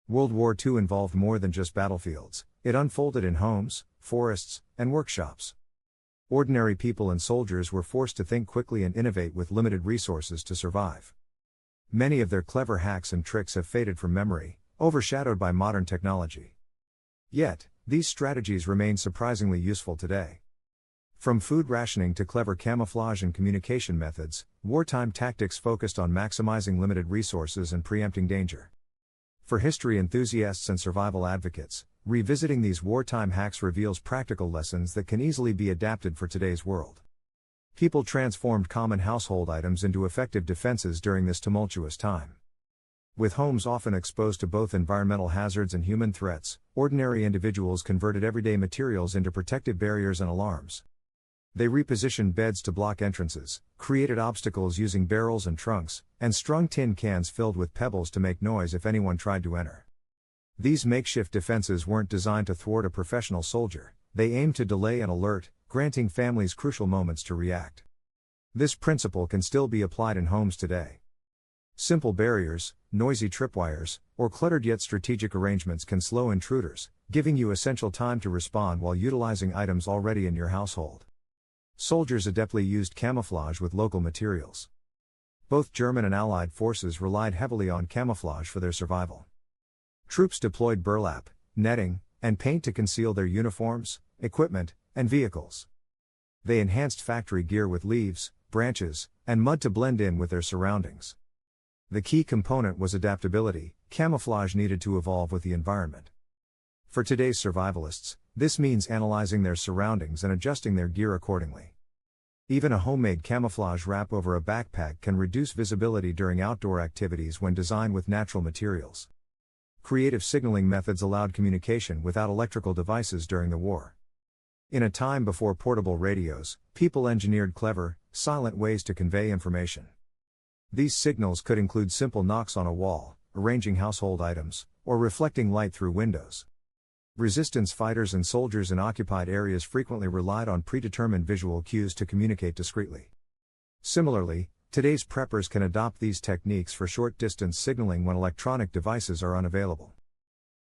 World War II involved more than just battlefields, it unfolded in homes, forests, and workshops. Ordinary people and soldiers were forced to think quickly and innovate with limited resources to survive. Many of their clever hacks and tricks have faded from memory, overshadowed by modern technology. Yet, these strategies remain surprisingly useful today. From food rationing to clever camouflage and communication methods, wartime tactics focused on maximizing limited resources and preempting danger. For history enthusiasts and survival advocates, revisiting these wartime hacks reveals practical lessons that can easily be adapted for today's world. People transformed common household items into effective defenses during this tumultuous time. With homes often exposed to both environmental hazards and human threats, ordinary individuals converted everyday materials into protective barriers and alarms. They repositioned beds to block entrances, created obstacles using barrels and trunks, and strung tin cans filled with pebbles to make noise if anyone tried to enter. These makeshift defenses weren't designed to thwart a professional soldier, they aimed to delay and alert, granting families crucial moments to react. This principle can still be applied in homes today. Simple barriers, noisy tripwires, or cluttered yet strategic arrangements can slow intruders, giving you essential time to respond while utilizing items already in your household. Soldiers adeptly used camouflage with local materials. Both German and Allied forces relied heavily on camouflage for their survival. Troops deployed burlap, netting, and paint to conceal their uniforms, equipment, and vehicles. They enhanced factory gear with leaves, branches, and mud to blend in with their surroundings. The key component was adaptability. Camouflage needed to evolve with the environment. For today's survivalists, this means analyzing their surroundings and adjusting their gear accordingly. Even a homemade camouflage wrap over a backpack can reduce visibility during outdoor activities when designed with natural materials. Creative signaling methods allowed communication without electrical devices during the war. In a time before portable radios, people engineered clever, silent ways to convey information. These signals could include simple knocks on a wall, arranging household items, or reflecting light through windows. Resistance fighters and soldiers in occupied areas frequently relied on predetermined visual cues to communicate discreetly. Similarly, today's preppers can adopt these techniques for short-distance signaling when electronic devices are unavailable.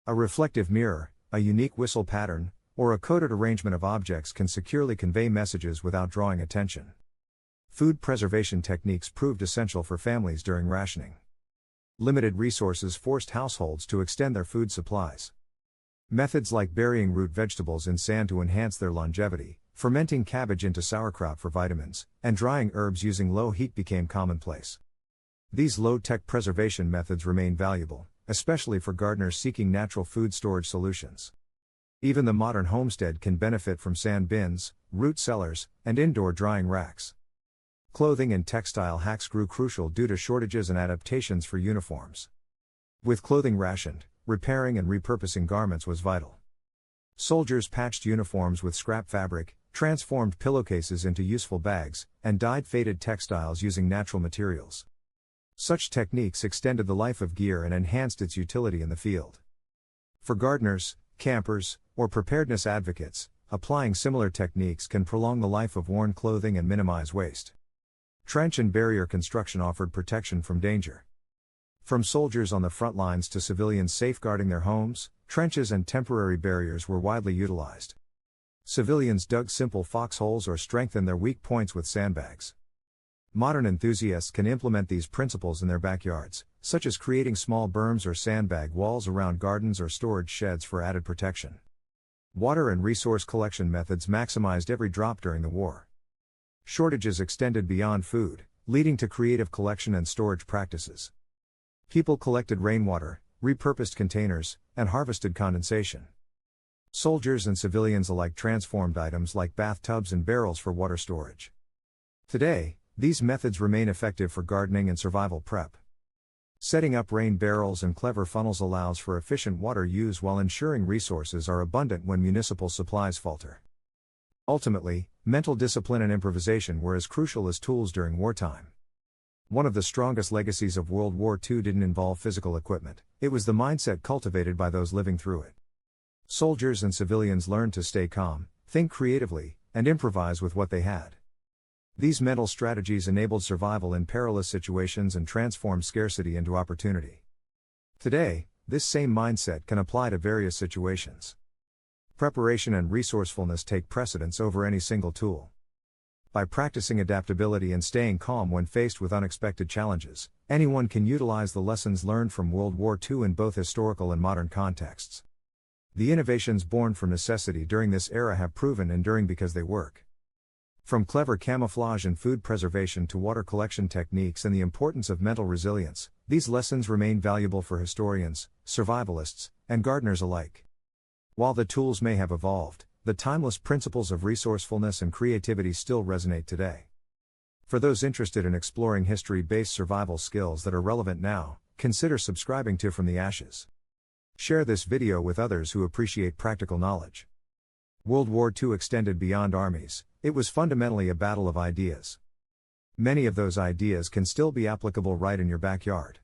A reflective mirror, a unique whistle pattern, or a coded arrangement of objects can securely convey messages without drawing attention. Food preservation techniques proved essential for families during rationing. Limited resources forced households to extend their food supplies. Methods like burying root vegetables in sand to enhance their longevity, fermenting cabbage into sauerkraut for vitamins, and drying herbs using low heat became commonplace. These low-tech preservation methods remain valuable, especially for gardeners seeking natural food storage solutions. Even the modern homestead can benefit from sand bins, root cellars, and indoor drying racks. Clothing and textile hacks grew crucial due to shortages and adaptations for uniforms. With clothing rationed, repairing and repurposing garments was vital. Soldiers patched uniforms with scrap fabric, transformed pillowcases into useful bags, and dyed faded textiles using natural materials. Such techniques extended the life of gear and enhanced its utility in the field. For gardeners, campers, or preparedness advocates, applying similar techniques can prolong the life of worn clothing and minimize waste. Trench and barrier construction offered protection from danger. From soldiers on the front lines to civilians safeguarding their homes, trenches and temporary barriers were widely utilized. Civilians dug simple foxholes or strengthened their weak points with sandbags. Modern enthusiasts can implement these principles in their backyards, such as creating small berms or sandbag walls around gardens or storage sheds for added protection. Water and resource collection methods maximized every drop during the war. Shortages extended beyond food, leading to creative collection and storage practices. People collected rainwater, repurposed containers, and harvested condensation. Soldiers and civilians alike transformed items like bathtubs and barrels for water storage. Today, these methods remain effective for gardening and survival prep. Setting up rain barrels and clever funnels allows for efficient water use while ensuring resources are abundant when municipal supplies falter. Ultimately, mental discipline and improvisation were as crucial as tools during wartime. One of the strongest legacies of World War II didn't involve physical equipment, it was the mindset cultivated by those living through it. Soldiers and civilians learned to stay calm, think creatively, and improvise with what they had. These mental strategies enabled survival in perilous situations and transformed scarcity into opportunity. Today, This same mindset can apply to various situations. Preparation and resourcefulness take precedence over any single tool. By practicing adaptability and staying calm when faced with unexpected challenges, anyone can utilize the lessons learned from World War II in both historical and modern contexts. The innovations born from necessity during this era have proven enduring because they work. From clever camouflage and food preservation to water collection techniques and the importance of mental resilience, these lessons remain valuable for historians, survivalists, and gardeners alike. While the tools may have evolved, the timeless principles of resourcefulness and creativity still resonate today. For those interested in exploring history-based survival skills that are relevant now, consider subscribing to From the Ashes. Share this video with others who appreciate practical knowledge. World War II extended beyond armies. It was fundamentally a battle of ideas. Many of those ideas can still be applicable right in your backyard.